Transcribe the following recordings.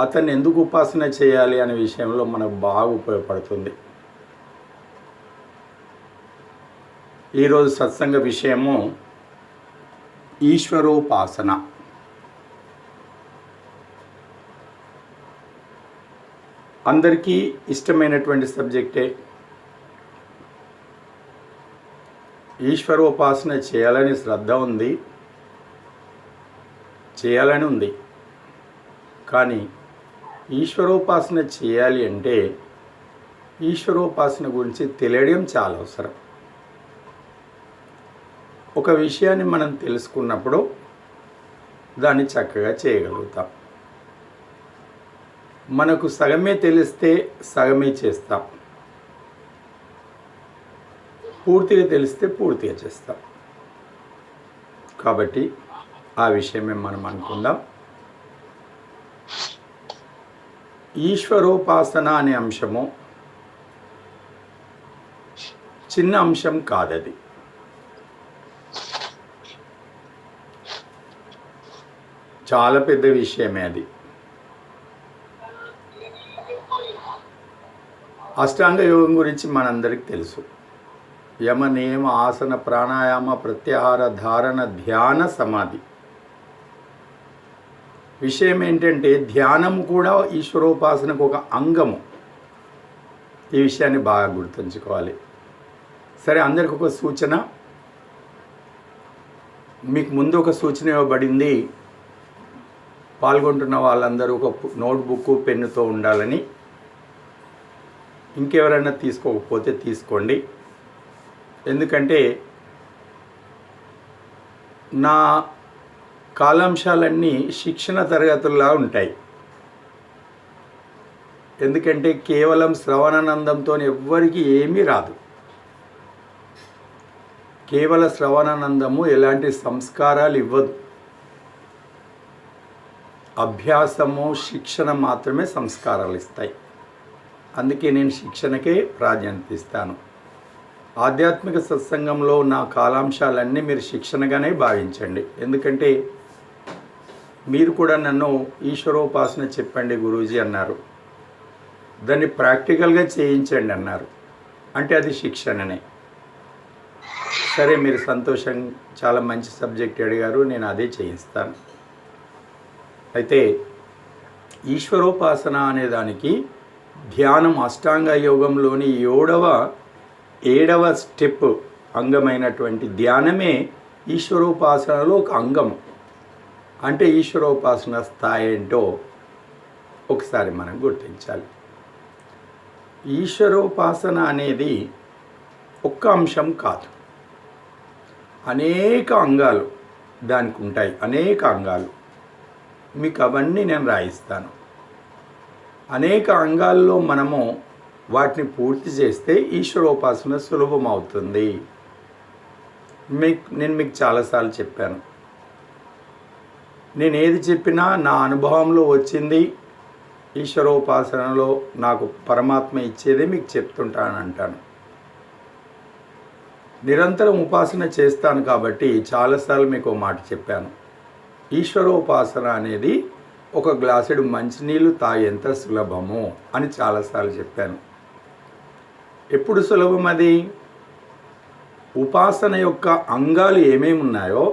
అతన్ని ఎందుకు ఉపాసన చేయాలి అనే విషయంలో మనకు బాగా ఉపయోగపడుతుంది. ఈరోజు సత్సంగ విషయము ఈశ్వరోపాసన. అందరికీ ఇష్టమైనటువంటి సబ్జెక్టే. ఈశ్వరోపాసన చేయాలని శ్రద్ధ ఉంది, చేయాలని ఉంది. కానీ ఈశ్వరోపాసన చేయాలి అంటే ఈశ్వరోపాసన గురించి తెలియడం చాలా అవసరం. ఒక విషయాన్ని మనం తెలుసుకున్నప్పుడు దాన్ని చక్కగా చేయగలుగుతాం. మనకు సగమే తెలిస్తే సగమే చేస్తాం, పూర్తిగా తెలిస్తే పూర్తిగా చేస్తాం. కాబట్టి ఆ విషయమే మనం అనుకుందాం. ఈశ్వరోపాసన అనే అంశము చిన్న అంశం కాదది. చాలా పెద్ద విషయమే అది. అష్టాంగ యోగం గురించి మనందరికీ తెలుసు. యమ, నియమ, ఆసన, ప్రాణాయామ, ప్రత్యాహార, ధారణ, ధ్యాన, సమాధి. విషయం ఏంటంటే ధ్యానం కూడా ఈశ్వరోపాసనకు ఒక అంగము. ఈ విషయాన్ని బాగా గుర్తుంచుకోవాలి. సరే, అందరికి ఒక సూచన. మీకు ముందు ఒక సూచన ఇవ్వబడింది. పాల్గొంటున్న వాళ్ళందరూ ఒక నోట్బుక్, పెన్నుతో ఉండాలని. ఇంకెవరైనా తీసుకోకపోతే తీసుకోండి. ఎందుకంటే నా కాలాంశాలన్నీ శిక్షణ తరగతుల్లా ఉంటాయి. ఎందుకంటే కేవలం శ్రవణానందంతో ఎవ్వరికి ఏమీ రాదు. కేవల శ్రవణానందము ఎలాంటి సంస్కారాలు ఇవ్వదు. అభ్యాసము, శిక్షణ మాత్రమే సంస్కారాలు ఇస్తాయి. అందుకే నేను శిక్షణకే ప్రాధాన్యత ఇస్తాను. ఆధ్యాత్మిక సత్సంగంలో నా కాలాంశాలన్నీ మీరు శిక్షణగానే భావించండి. ఎందుకంటే మీరు కూడా నన్ను ఈశ్వరోపాసన చెప్పండి గురూజీ అన్నారు, దాన్ని ప్రాక్టికల్గా చేయించండి అన్నారు. అంటే అది శిక్షణనే. సరే, మీరు సంతోషం, చాలా మంచి సబ్జెక్ట్ అడిగారు, నేను అదే చేయిస్తాను. అయితే ఈశ్వరోపాసన అనే దానికి ధ్యానం, అష్టాంగ యోగంలోని ఏడవ స్టెప్ అంగమైనటువంటి ధ్యానమే ఈశ్వరోపాసనలో ఒక అంగం. అంటే ఈశ్వరోపాసన స్థాయి ఏంటో ఒకసారి మనం గుర్తించాలి. ఈశ్వరోపాసన అనేది ఒక్క అంశం కాదు, అనేక అంగాలు దానికి ఉంటాయి. అనేక అంగాలు మీకు అవన్నీ నేను రాయిస్తాను. అనేక అంగాల్లో మనము వాటిని పూర్తి చేస్తే ఈశ్వరోపాసన సులభం అవుతుంది. నేను మీకు చాలాసార్లు చెప్పాను. నేను ఏది చెప్పినా నా అనుభవంలో వచ్చింది. ఈశ్వరోపాసనలో నాకు పరమాత్మ ఇచ్చేదే మీకు చెప్తుంటాను అంటాను. నిరంతరం ఉపాసన చేస్తాను కాబట్టి చాలాసార్లు మీకు ఒక మాట చెప్పాను. ఈశ్వరోపాసన అనేది ఒక గ్లాసుడు మంచినీళ్ళు తాగేంత సులభము అని చాలాసార్లు చెప్పాను. ఎప్పుడు సులభం అది? ఉపాసన యొక్క అంగాలు ఏమేమి ఉన్నాయో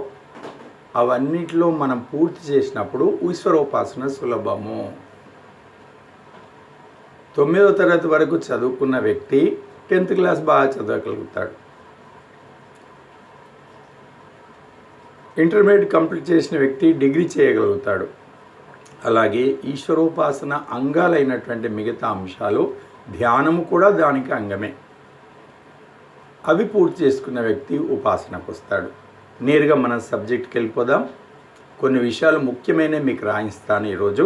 అవన్నిటిలో మనం పూర్తి చేసినప్పుడు ఈశ్వరోపాసన సులభము. 9వ తరగతి వరకు చదువుకున్న వ్యక్తి 10th క్లాస్ బాగా చదవగలుగుతాడు. ఇంటర్మీడియట్ కంప్లీట్ చేసిన వ్యక్తి డిగ్రీ చేయగలుగుతాడు. అలాగే ఈశ్వరోపాసన అంగాలైనటువంటి మిగతా అంశాలు, ధ్యానము కూడా దానికి అంగమే. అవి పూర్తి చేసుకున్న వ్యక్తి ఉపాసనకు వస్తాడు. నేరుగా మన సబ్జెక్ట్కి వెళ్ళిపోదాం. కొన్ని విషయాలు ముఖ్యమైనవి మీకు రాయిస్తాను ఈరోజు.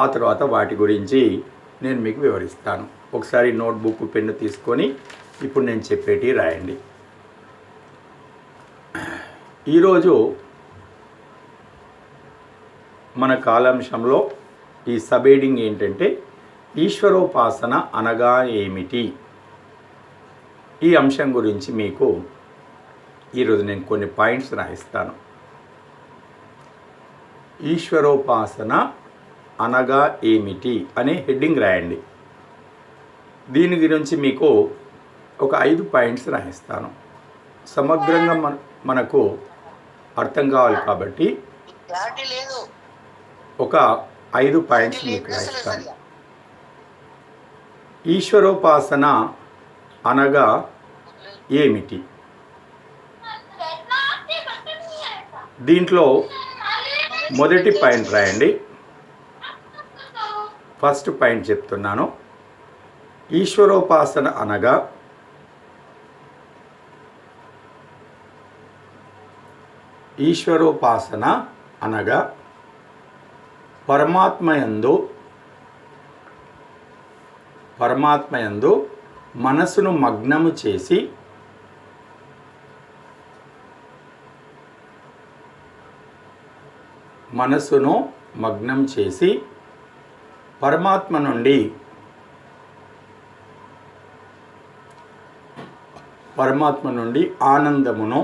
ఆ తర్వాత వాటి గురించి నేను మీకు వివరిస్తాను. ఒకసారి నోట్బుక్, పెన్ను తీసుకొని ఇప్పుడు నేను చెప్పేటి రాయండి. ఈరోజు మన కాలాంశంలో ఈ సబ్ హెడ్డింగ్ ఏంటంటే ఈశ్వరోపాసన అనగా ఏమిటి? ఈ అంశం గురించి మీకు ఈరోజు నేను కొన్ని పాయింట్స్ రాయిస్తాను. ఈశ్వరోపాసన అనగా ఏమిటి అనే హెడ్డింగ్ రాయండి. దీని గురించి మీకు ఒక 5 పాయింట్స్ రాయిస్తాను. సమగ్రంగా మనకు అర్థం కావాలి కాబట్టి ఒక 5 పాయింట్స్ మీకు రాయిస్తాను. ఈశ్వరోపాసన అనగా ఏమిటి? దీంట్లో మొదటి పాయింట్ రాయండి. ఫస్ట్ పాయింట్ చెప్తున్నాను. ఈశ్వరోపాసన అనగా పరమాత్మయందు మనసును మగ్నము చేసి పరమాత్మ నుండి ఆనందమును,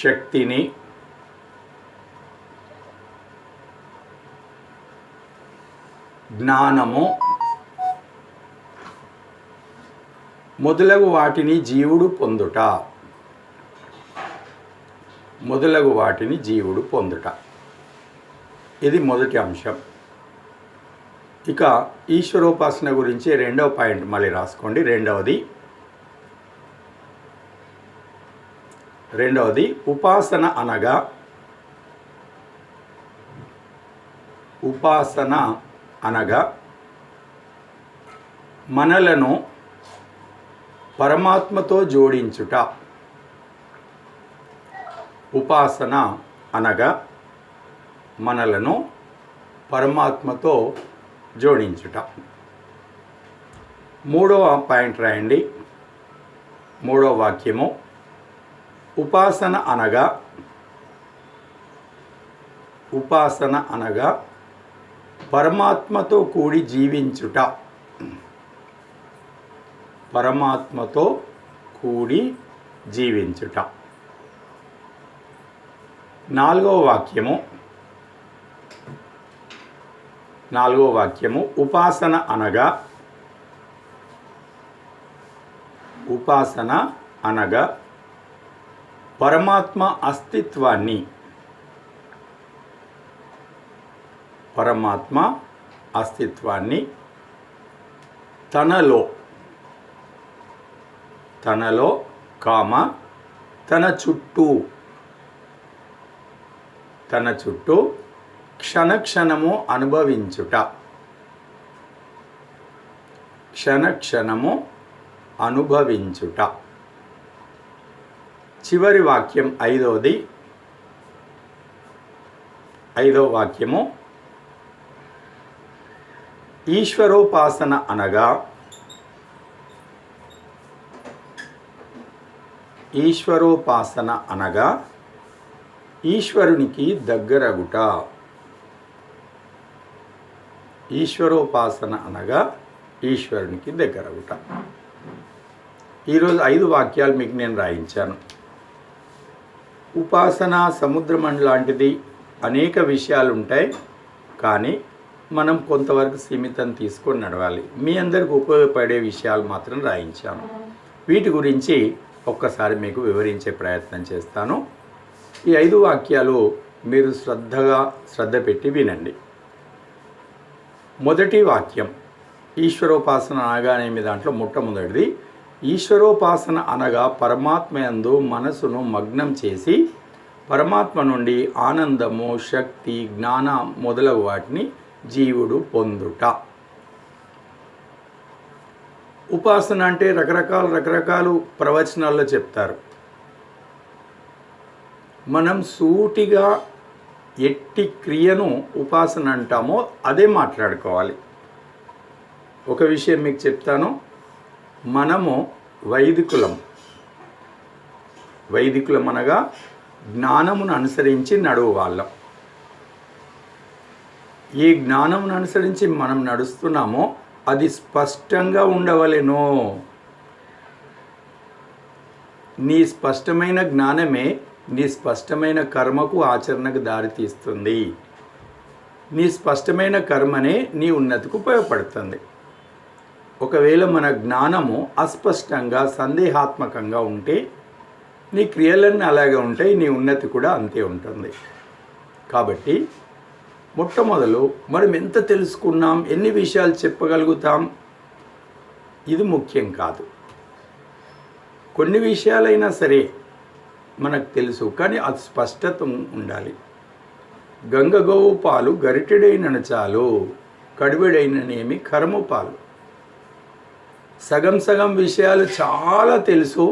శక్తిని, జ్ఞానము మొదలగు వాటిని జీవుడు పొందుట. ఇది మొదటి అంశం. ఇక ఈశ్వరోపాసన గురించి రెండవ పాయింట్ మళ్ళీ రాసుకోండి. రెండవది ఉపాసన అనగా మనలను పరమాత్మతో జోడించుట. ఉపాసన అనగా మనలను పరమాత్మతో జోడించుట. మూడవ పాయింట్ రాయండి. మూడవ వాక్యము ఉపాసన అనగా పరమాత్మతో కూడి జీవించుట. నాలుగవ వాక్యము ఉపాసన అనగా పరమాత్మ అస్తిత్వాన్ని తనలో తన చుట్టూ క్షణక్షణము అనుభవించుట. చివరి వాక్యం ఐదవ వాక్యము ఈశ్వరోపాసన అనగా ఈశ్వరునికి దగ్గరగుట. ఈరోజు 5 వాక్యాలు మీకు నేను రాయించాను. ఉపాసన సముద్రం లాంటిది, అనేక విషయాలు ఉంటాయి. కానీ మనం కొంతవరకు సీమితం తీసుకొని నడవాలి. మీ అందరికి ఉపయోగపడే విషయాలు మాత్రం రాయించాను. వీటి గురించి ఒక్కసారి మీకు వివరించే ప్రయత్నం చేస్తాను. ఈ 5 వాక్యాలు మీరు శ్రద్ధ పెట్టి వినండి. మొదటి వాక్యం ఈశ్వరోపాసన అనగానేమి దాంట్లో మొట్టమొదటిది ఈశ్వరోపాసన అనగా పరమాత్మయందు మనసును మగ్నం చేసి పరమాత్మ నుండి ఆనందము, శక్తి, జ్ఞాన మొదలగు వాటిని జీవుడు పొందుట. ఉపాసన అంటే రకరకాలు ప్రవచనాల్లో చెప్తారు. మనం సూటిగా ఎట్టి క్రియను ఉపాసన అంటామో అదే మాట్లాడుకోవాలి. ఒక విషయం మీకు చెప్తాను. మనము వైదికులం అనగా జ్ఞానమును అనుసరించి నడువు వాళ్ళం. ఏ జ్ఞానమును అనుసరించి మనం నడుస్తున్నామో అది స్పష్టంగా ఉండవలెను. నీ స్పష్టమైన జ్ఞానమే నీ స్పష్టమైన కర్మకు ఆచరణకు దారితీస్తుంది. నీ స్పష్టమైన కర్మనే నీ ఉన్నతికి ఉపయోగపడుతుంది. ఒకవేళ మన జ్ఞానము అస్పష్టంగా సందేహాత్మకంగా ఉంటే నీ క్రియలన్నీ అలాగే ఉంటాయి, నీ ఉన్నతి కూడా అంతే ఉంటుంది. కాబట్టి మొట్టమొదలు మనం ఎంత తెలుసుకున్నాం, ఎన్ని విషయాలు చెప్పగలుగుతాం, ఇది ముఖ్యం కాదు. కొన్ని విషయాలైనా సరే మనకు తెలుసు, కానీ అది స్పష్టత ఉండాలి. గంగగోవు పాలు గరిటెడైన చాలు, కడివెడైననేమి కరము పాలు. సగం సగం విషయాలు చాలా తెలుసు,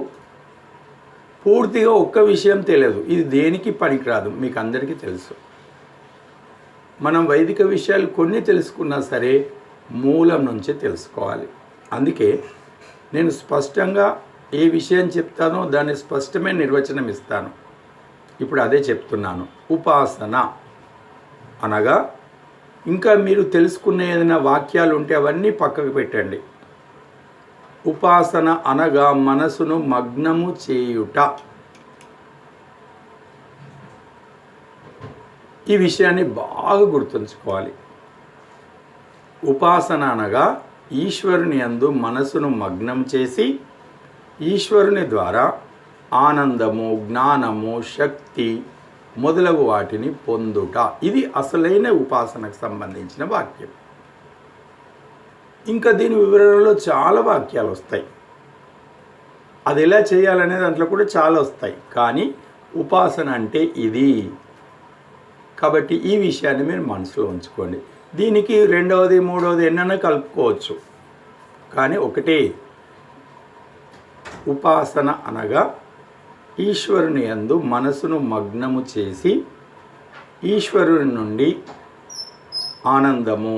పూర్తిగా ఒక్క విషయం తెలియదు. ఇది దేనికి పనికిరాదు, మీకు అందరికీ తెలుసు. మనం వైదిక విషయాలు కొన్ని తెలుసుకున్నా సరే మూలం నుంచి తెలుసుకోవాలి. అందుకే నేను స్పష్టంగా ఏ విషయం చెప్తానో దాన్ని స్పష్టమైన నిర్వచనం ఇస్తాను. ఇప్పుడు అదే చెప్తున్నాను. ఉపాసన అనగా, ఇంకా మీరు తెలుసుకున్న ఏదైనా వాక్యాలు ఉంటే అవన్నీ పక్కకు పెట్టండి. ఉపాసన అనగా మనసును మగ్నము చేయుట. ఈ విషయాన్ని బాగా గుర్తుంచుకోవాలి. ఉపాసన అనగా ఈశ్వరుని యందు మనసును మగ్నం చేసి ఈశ్వరుని ద్వారా ఆనందము, జ్ఞానము, శక్తి మొదలగు వాటిని పొందుట. ఇది అసలైన ఉపాసనకు సంబంధించిన వాక్యం. ఇంకా దీని వివరణలో చాలా వాక్యాలు వస్తాయి. అది ఎలా చేయాలనే దాంట్లో కూడా చాలా వస్తాయి. కానీ ఉపాసన అంటే ఇది. కాబట్టి ఈ విషయాన్ని మీరు మనసులో ఉంచుకోండి. దీనికి రెండవది, మూడవది ఎన్నైనా కలుపుకోవచ్చు, కానీ ఒకటే. ఉపాసన అనగా ఈశ్వరుని యందు మనసును మగ్నము చేసి ఈశ్వరుని నుండి ఆనందము,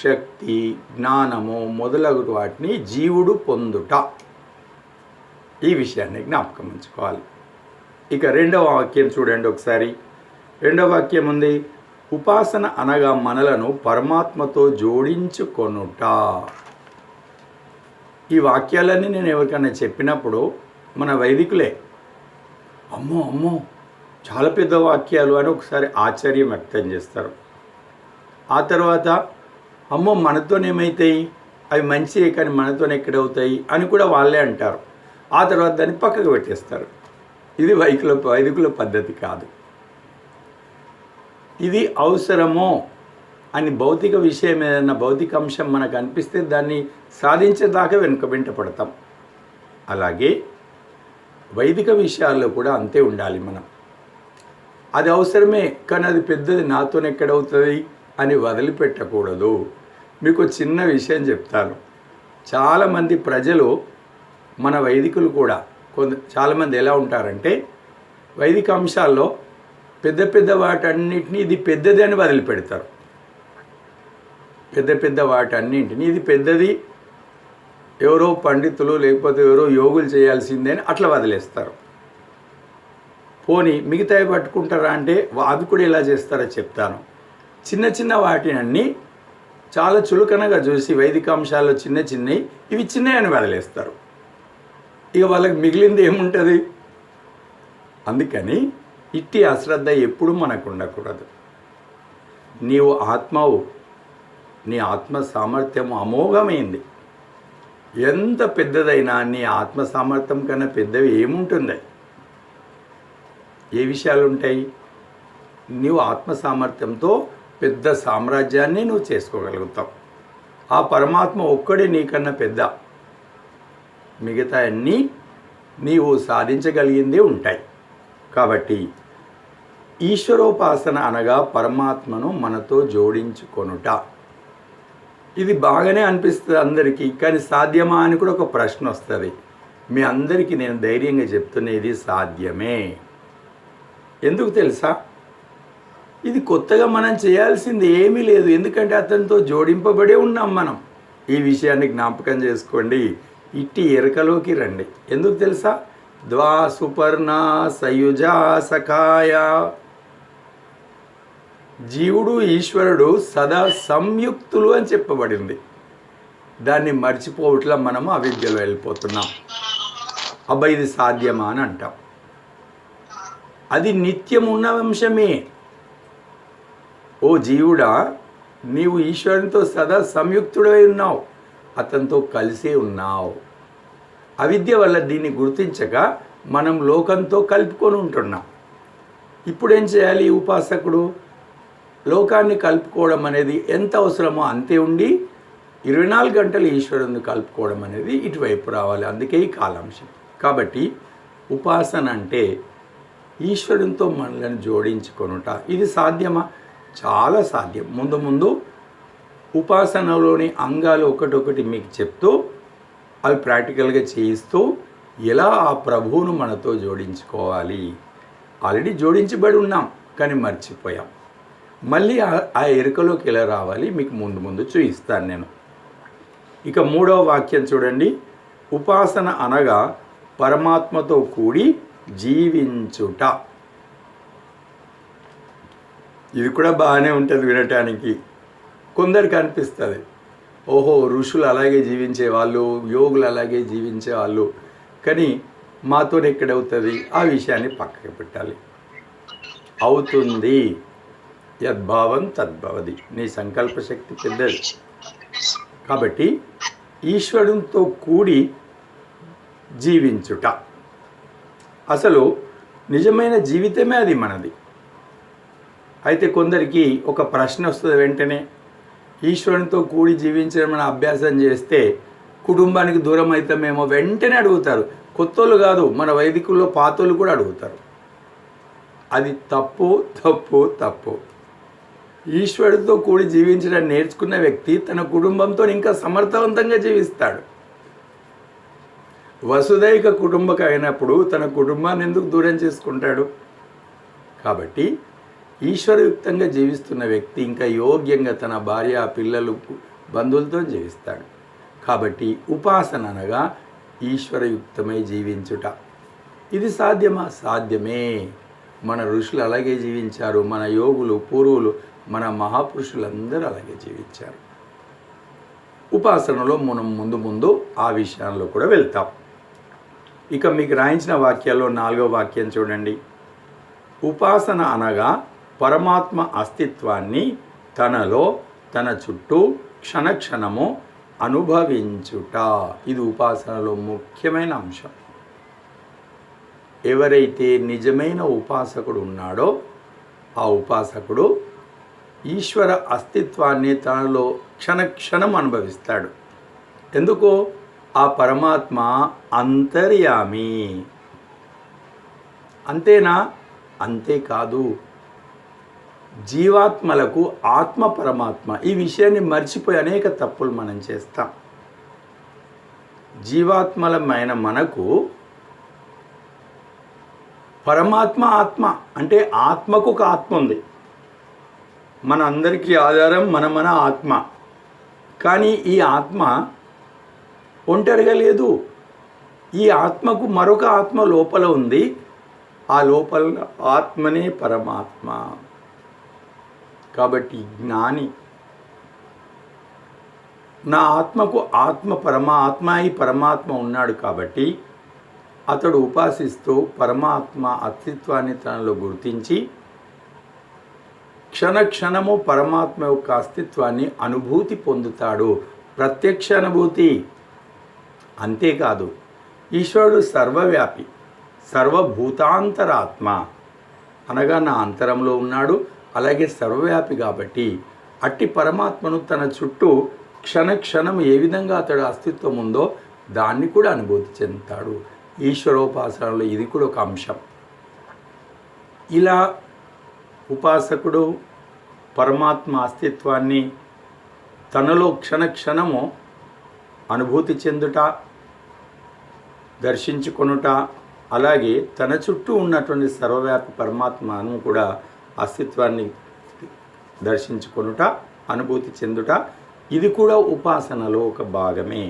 శక్తి, జ్ఞానము మొదలగు వాటిని జీవుడు పొందుట. ఈ విషయాన్ని జ్ఞాపకం ఉంచుకోవాలి. ఇక రెండవ వాక్యం చూడండి ఒకసారి. రెండవ వాక్యం ఉంది, ఉపాసన అనగా మనలను పరమాత్మతో జోడించుకొనుట. ఈ వాక్యాలన్నీ నేను ఎవరికైనా చెప్పినప్పుడు మన వైదికులే అమ్మో అమ్మో చాలా పెద్ద వాక్యాలు అని ఒకసారి ఆశ్చర్యం వ్యక్తం చేస్తారు. ఆ తర్వాత అమ్మో మనతోనేమవుతాయి, అవి మంచివే కానీ మనతో ఎక్కడవుతాయి అని కూడా వాళ్ళే అంటారు. ఆ తర్వాత దాన్ని పక్కకు పెట్టేస్తారు. ఇది వైదికుల పద్ధతి కాదు. ఇది అవసరమో అని భౌతిక విషయం ఏదైనా భౌతిక అంశం మనకు అనిపిస్తే దాన్ని సాధించేదాకా వెంట పడతాం. అలాగే వైదిక విషయాల్లో కూడా అంతే ఉండాలి మనం. అది అవసరమే కానీ అది పెద్దది నాతోనే ఎక్కడవుతుంది అని వదిలిపెట్టకూడదు. మీకు చిన్న విషయం చెప్తాను. చాలామంది ప్రజలు, మన వైదికులు కూడా చాలామంది ఎలా ఉంటారంటే వైదిక అంశాల్లో పెద్ద పెద్ద వాటన్నిటిని ఇది పెద్దది అని వదిలిపెడతారు. పెద్ద పెద్ద వాటన్నింటినీ ఇది పెద్దది, ఎవరో పండితులు లేకపోతే ఎవరో యోగులు చేయాల్సిందే అని అట్లా వదిలేస్తారు. పోనీ మిగతావి పట్టుకుంటారా అంటే అది కూడా ఎలా చేస్తారో చెప్తాను. చిన్న చిన్న వాటినన్నీ చాలా చులకనగా చూసి వైదిక అంశాల్లో చిన్న చిన్నవి, ఇవి చిన్నవి అని వదిలేస్తారు. ఇక వాళ్ళకి మిగిలింది ఏముంటుంది? అందుకని ఇట్టి అశ్రద్ధ ఎప్పుడు మనకు ఉండకూడదు. నీవు ఆత్మవు, నీ ఆత్మ సామర్థ్యం అమోఘమైంది. ఎంత పెద్దదైనా నీ ఆత్మ సామర్థ్యం కన్నా పెద్దవి ఏముంటుంది? ఏ విషయాలు ఉంటాయి? నీవు ఆత్మ సామర్థ్యంతో పెద్ద సామ్రాజ్యాన్ని నువ్వు చేసుకోగలుగుతావు. ఆ పరమాత్మ ఒక్కడే నీకన్నా పెద్ద. మిగతా అన్నీ నీవు సాధించగలిగిందే ఉంటాయి. కాబట్టి ఈశ్వరోపాసన అనగా పరమాత్మను మనతో జోడించుకొనుట. ఇది బాగానే అనిపిస్తుంది అందరికీ, కానీ సాధ్యమా అని కూడా ఒక ప్రశ్న వస్తుంది. మీ అందరికీ నేను ధైర్యంగా చెప్తున్నది సాధ్యమే. ఎందుకు తెలుసా? ఇది కొత్తగా మనం చేయాల్సింది ఏమీ లేదు, ఎందుకంటే అతనితో జోడింపబడే ఉన్నాం మనం. ఈ విషయాన్ని జ్ఞాపకం చేసుకోండి. ఇట్టి ఎరకలోకి రండి. ఎందుకు తెలుసా? ద్వా సుపర్ణ సయుజా సఖాయ. జీవుడు ఈశ్వరుడు సదా సంయుక్తులు అని చెప్పబడింది. దాన్ని మర్చిపోవట్లా మనము అవిద్యలో వెళ్ళిపోతున్నాం. అబ్బా ఇది సాధ్యమా అని అంటాం. అది నిత్యం ఉన్న అంశమే. ఓ జీవుడా, నీవు ఈశ్వరునితో సదా సంయుక్తుడై ఉన్నావు, అతనితో కలిసే ఉన్నావు. అవిద్య వల్ల దీన్ని గుర్తించక మనం లోకంతో కలుపుకొని ఉంటున్నాం. ఇప్పుడేం చేయాలి? ఉపాసకుడు లోకాన్ని కలుపుకోవడం అనేది ఎంత అవసరమో అంతే ఉండి 24 గంటలు ఈశ్వరుని కలుపుకోవడం అనేది ఇటువైపు రావాలి. అందుకే ఈ కాలాంశం. కాబట్టి ఉపాసన అంటే ఈశ్వరునితో మనల్ని జోడించుకొనుట. ఇది సాధ్యమా? చాలా సాధ్యం. ముందు ముందు ఉపాసనలోని అంగాలు ఒకటొకటి మీకు చెప్తూ అవి ప్రాక్టికల్గా చేయిస్తూ ఎలా ఆ ప్రభువును మనతో జోడించుకోవాలి. ఆల్రెడీ జోడించబడి ఉన్నాం కానీ మర్చిపోయాం. మళ్ళీ ఆ ఎరుకలోకి ఎలా రావాలి మీకు ముందు ముందు చూపిస్తాను నేను. ఇక 3వ వాక్యం చూడండి. ఉపాసన అనగా పరమాత్మతో కూడి జీవించుట. ఇది కూడా బాగానే ఉంటుంది వినటానికి. కొందరికి అనిపిస్తుంది, ఓహో ఋషులు అలాగే జీవించేవాళ్ళు, యోగులు అలాగే జీవించేవాళ్ళు, కానీ మాతో ఎక్కడవుతుంది? ఆ విషయాన్ని పక్కకి పెట్టాలి. అవుతుంది. యద్భావం తద్భవతి. నీ సంకల్ప శక్తి పెద్దది. కాబట్టి ఈశ్వరునితో కూడి జీవించుట అసలు నిజమైన జీవితమే అది మనది. అయితే కొందరికి ఒక ప్రశ్న వస్తుంది వెంటనే, ఈశ్వరునితో కూడి జీవించడం మన అభ్యాసం చేస్తే కుటుంబానికి దూరం అవుతామేమో వెంటనే అడుగుతారు. కొత్తోళ్ళు కాదు, మన వైదికుల్లో పాతోళ్ళు కూడా అడుగుతారు. అది తప్పు తప్పు తప్పు. ఈశ్వరుడితో కూడి జీవించడం నేర్చుకున్న వ్యక్తి తన కుటుంబంతో ఇంకా సమర్థవంతంగా జీవిస్తాడు. వసుదైక కుటుంబక అయినప్పుడు తన కుటుంబాన్ని ఎందుకు దూరం చేసుకుంటాడు? కాబట్టి ఈశ్వరయుక్తంగా జీవిస్తున్న వ్యక్తి ఇంకా యోగ్యంగా తన భార్య, పిల్లలు, బంధువులతో జీవిస్తాడు. కాబట్టి ఉపాసన అనగా ఈశ్వరయుక్తమై జీవించుట. ఇది సాధ్యమా? సాధ్యమే. మన ఋషులు అలాగే జీవించారు. మన యోగులు, పూర్వులు, మన మహాపురుషులందరూ అలాగే జీవించారు. ఉపాసనలో మనం ముందు ఆ విషయాల్లో కూడా వెళ్తాం. ఇక మీకు రాయించిన వాక్యాల్లో 4వ వాక్యం చూడండి. ఉపాసన అనగా పరమాత్మ అస్తిత్వాన్ని తనలో, తన చుట్టూ క్షణక్షణము అనుభవించుట. ఇది ఉపాసనలో ముఖ్యమైన అంశం. ఎవరైతే నిజమైన ఉపాసకుడు ఉన్నాడో ఆ ఉపాసకుడు ఈశ్వర అస్తిత్వాన్ని తనలో క్షణక్షణం అనుభవిస్తాడు. ఎందుకో ఆ పరమాత్మ అంతర్యామి. అంతేనా? అంతేకాదు, జీవాత్మలకు ఆత్మ పరమాత్మ. ఈ విషయాన్ని మర్చిపోయి అనేక తప్పులు మనం చేస్తాం. జీవాత్మలమైన మనకు పరమాత్మ ఆత్మ అంటే ఆత్మకు ఒక ఆత్మ ఉంది. మన అందరికీ ఆధారం మన ఆత్మ. కానీ ఈ ఆత్మ ఒంటరిగా లేదు. ఈ ఆత్మకు మరొక ఆత్మ లోపల ఉంది. ఆ లోపల ఆత్మనే పరమాత్మ. కాబట్టి జ్ఞాని నా ఆత్మకు పరమాత్మ ఉన్నాడు కాబట్టి అతడు ఉపాసిస్తూ పరమాత్మ అస్తిత్వాన్ని తనలో గుర్తించి క్షణక్షణము పరమాత్మ యొక్క అస్తిత్వాన్ని అనుభూతి పొందుతాడు. ప్రత్యక్ష అనుభూతి. అంతేకాదు, ఈశ్వరుడు సర్వవ్యాపి, సర్వభూతాంతరాత్మ అనగా నా అంతరంలో ఉన్నాడు. అలాగే సర్వవ్యాపి కాబట్టి అట్టి పరమాత్మను తన చుట్టూ క్షణక్షణం ఏ విధంగా అతడు అస్తిత్వం ఉందో దాన్ని కూడా అనుభూతి చెందుతాడు. ఈశ్వరోపాసనలో ఇది కూడా ఒక అంశం. ఇలా ఉపాసకుడు పరమాత్మ అస్తిత్వాన్ని తనలో క్షణక్షణము అనుభూతి చెందుట, దర్శించుకొనుట, అలాగే తన చుట్టూ ఉన్నటువంటి సర్వవ్యాపి పరమాత్మను కూడా అస్తిత్వాన్ని దర్శించుకొనుట, అనుభూతి చెందుట, ఇది కూడా ఉపాసనలో ఒక భాగమే.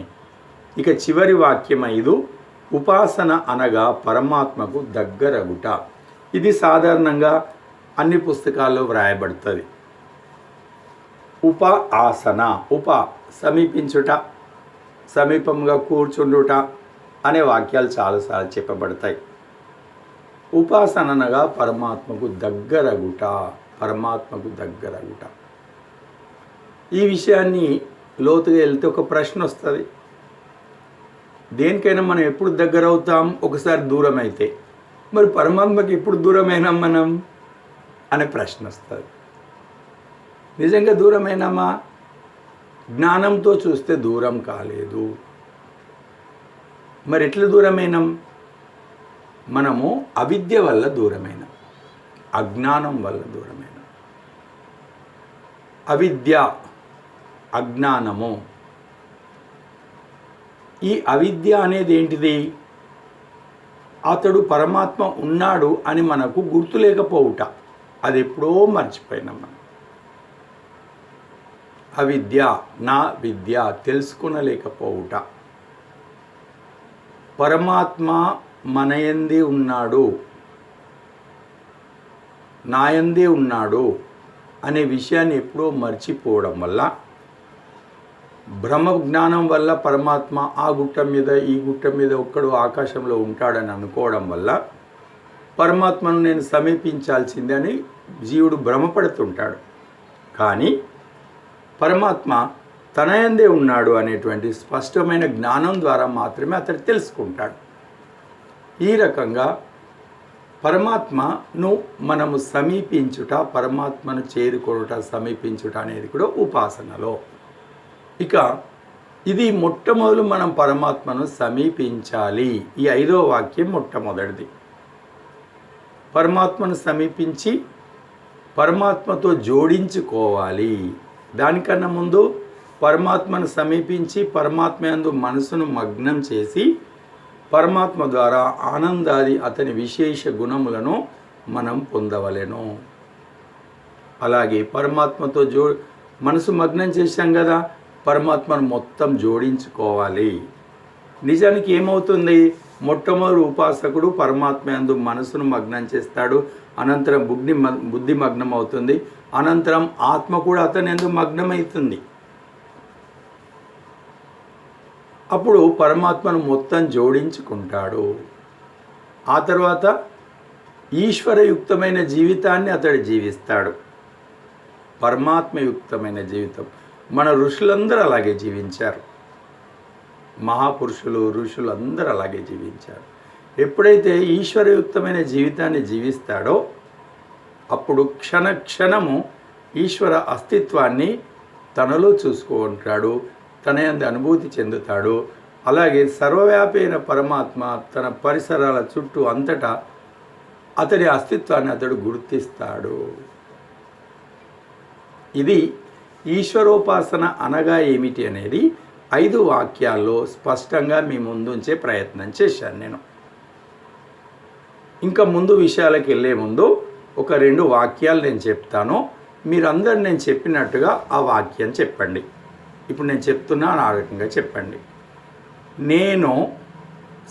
ఇక చివరి వాక్యం 5, ఉపాసన అనగా పరమాత్మకు దగ్గరగుట. ఇది సాధారణంగా అన్ని పుస్తకాల్లో వ్రాయబడుతుంది. ఆసన, సమీపించుట, సమీపంగా కూర్చుండుట అనే వాక్యాలు చాలాసార్లు చెప్పబడతాయి. ఉపాసన అనగా పరమాత్మకు దగ్గరగుట, పరమాత్మకు దగ్గరగుట. ఈ విషయాన్ని లోతుగా వెళ్తే ఒక ప్రశ్న వస్తుంది. దేనికైనా మనం ఎప్పుడు దగ్గర అవుతాం? ఒకసారి దూరం అయితే. మరి పరమాత్మకి ఎప్పుడు దూరమైనాం మనం అనే ప్రశ్న వస్తుంది. నిజంగా దూరమైనామా? జ్ఞానంతో చూస్తే దూరం కాలేదు. మరి ఎట్లా దూరమైనాం? మనము అవిద్య వల్ల దూరమైనాం, అజ్ఞానం వల్ల దూరమైనాం. అవిద్య, అజ్ఞానము. ఈ అవిద్య అనేది ఏంటిది? అతడు పరమాత్మ ఉన్నాడు అని మనకు గుర్తు లేకపోవుట. అది ఎప్పుడో మర్చిపోయినాం మనం. అవిద్య, నా విద్య, తెలుసుకునలేకపోవుట. పరమాత్మ మనయందే ఉన్నాడు, నాయందే ఉన్నాడు అనే విషయాన్ని ఎప్పుడో మర్చిపోవడం వల్ల, బ్రహ్మ జ్ఞానం వల్ల పరమాత్మ ఆ గుట్ట మీద ఈ గుట్ట మీద ఒక్కడు ఆకాశంలో ఉంటాడని అనుకోవడం వల్ల పరమాత్మను నేను సమీపించాల్సిందే అని జీవుడు భ్రమపడుతుంటాడు. కానీ పరమాత్మ తనయందే ఉన్నాడు అనేటువంటి స్పష్టమైన జ్ఞానం ద్వారా మాత్రమే అతడు తెలుసుకుంటాడు. ఈ రకంగా పరమాత్మను మనము సమీపించుట, పరమాత్మను చేరుకొనుట, సమీపించుట అనేది కూడా ఉపాసనలో. ఇక ఇది మొట్టమొదలు మనం పరమాత్మను సమీపించాలి. ఈ 5వ వాక్యం మొట్టమొదటిది. పరమాత్మను సమీపించి పరమాత్మతో జోడించుకోవాలి. దానికన్నా ముందు పరమాత్మను సమీపించి పరమాత్మ యందు మనసును మగ్నం చేసి పరమాత్మ ద్వారా ఆనందాది అతని విశేష గుణములను మనం పొందవలెను. అలాగే పరమాత్మతో మనసు మగ్నం చేశాం కదా, పరమాత్మను మొత్తం జోడించుకోవాలి. నిజానికి ఏమవుతుంది? మొట్టమొదటి ఉపాసకుడు పరమాత్మ యందు మనసును మగ్నం చేస్తాడు, అనంతరం బుద్ధి మగ్నం అవుతుంది, అనంతరం ఆత్మ కూడా అతని యందు మగ్నమవుతుంది. అప్పుడు పరమాత్మను మొత్తం జోడించుకుంటాడు. ఆ తర్వాత ఈశ్వరయుక్తమైన జీవితాన్ని అతడు జీవిస్తాడు. పరమాత్మయుక్తమైన జీవితం. మన ఋషులందరూ అలాగే జీవించారు. మహాపురుషులు, ఋషులు అందరూ అలాగే జీవించారు. ఎప్పుడైతే ఈశ్వరయుక్తమైన జీవితాన్ని జీవిస్తాడో అప్పుడు క్షణ క్షణము ఈశ్వర అస్తిత్వాన్ని తనలో చూసుకుంటాడు, తన యందు అనుభూతి చెందుతాడు. అలాగే సర్వవ్యాపి అయిన పరమాత్మ తన పరిసరాల చుట్టూ అంతటా అతడి అస్తిత్వాన్ని అతడు గుర్తిస్తాడు. ఇది ఈశ్వరోపాసన అనగా ఏమిటి అనేది 5 వాక్యాల్లో స్పష్టంగా మీ ముందుంచే ప్రయత్నం చేశాను నేను. ఇంకా ముందు విషయాలకు వెళ్ళే ముందు ఒక 2 వాక్యాలు నేను చెప్తాను. మీరందరూ నేను చెప్పినట్టుగా ఆ వాక్యం చెప్పండి. ఇప్పుడు నేను చెప్తున్నాను, ఆ రకంగా చెప్పండి. నేను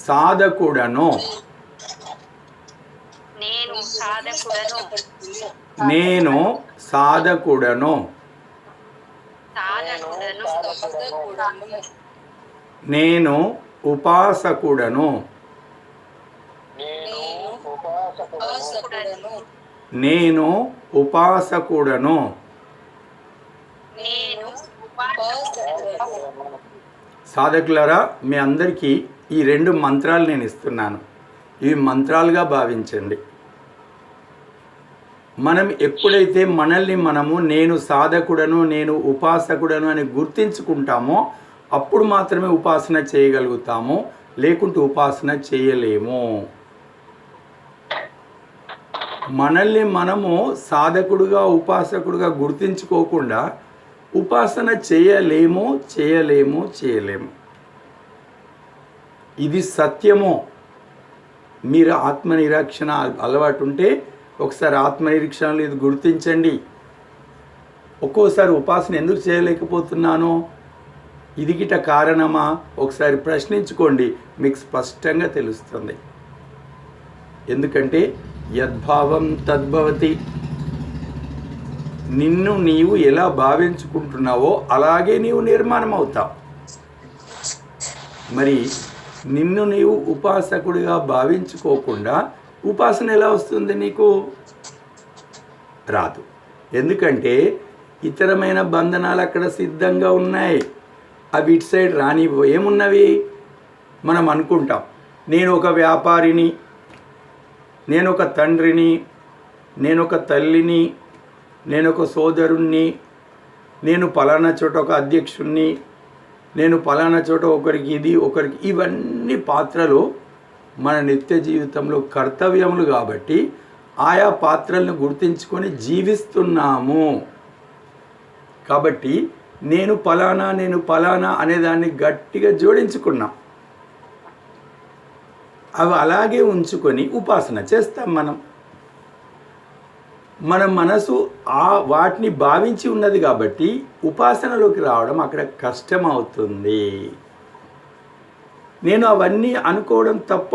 సాధకుడను. నేను సాధకుడను. నేను ఉపాసకుడను. నేను ఉపాసకుడను. సాధకులారా, మీ అందరికీ ఈ 2 మంత్రాలు నేను ఇస్తున్నాను. ఇవి మంత్రాలుగా భావించండి. మనం ఎప్పుడైతే మనల్ని మనము నేను సాధకుడను, నేను ఉపాసకుడను అని గుర్తించుకుంటామో అప్పుడు మాత్రమే ఉపాసన చేయగలుగుతాము, లేకుంటే ఉపాసన చేయలేము. మనల్ని మనము సాధకుడుగా, ఉపాసకుడుగా గుర్తించుకోకుండా ఉపాసన చేయలేము. ఇది సత్యము. మీరు ఆత్మనిరీక్షణ అలవాటు ఉంటే ఒకసారి ఆత్మనిరీక్షణలో ఇది గుర్తించండి. ఒక్కోసారి ఉపాసన ఎందుకు చేయలేకపోతున్నాను, ఇది గిట కారణమా? ఒకసారి ప్రశ్నించుకోండి, మీకు స్పష్టంగా తెలుస్తుంది. ఎందుకంటే యద్భావం తద్భవతి. నిన్ను నీవు ఎలా భావించుకుంటున్నావో అలాగే నీవు నిర్మాణం అవుతావు. మరి నిన్ను నీవు ఉపాసకుడిగా భావించుకోకుండా ఉపాసన ఎలా వస్తుంది నీకు? రాదు. ఎందుకంటే ఇతరమైన బంధనాలు అక్కడ సిద్ధంగా ఉన్నాయి. అవి ఇటు సైడ్ రానివ్వు. ఏమున్నవి? మనం అనుకుంటాం, నేను ఒక వ్యాపారిని, నేను ఒక తండ్రిని, నేను ఒక తల్లిని, నేను ఒక సోదరుణ్ణి, నేను పలానా చోట ఒక అధ్యక్షుణ్ణి, నేను పలానా చోట ఒకరికి ఇది ఒకరికి, ఇవన్నీ పాత్రలు మన నిత్య జీవితంలో కర్తవ్యములు కాబట్టి ఆయా పాత్రలను గుర్తించుకొని జీవిస్తున్నాము. కాబట్టి నేను పలానా అనేదాన్ని గట్టిగా జోడించుకున్నాం. అవి అలాగే ఉంచుకొని ఉపాసన చేస్తాం. మన మనసు వాటిని భావించి ఉన్నది కాబట్టి ఉపాసనలోకి రావడం అక్కడ కష్టం అవుతుంది. నేను అవన్నీ అనుకోవడం తప్పు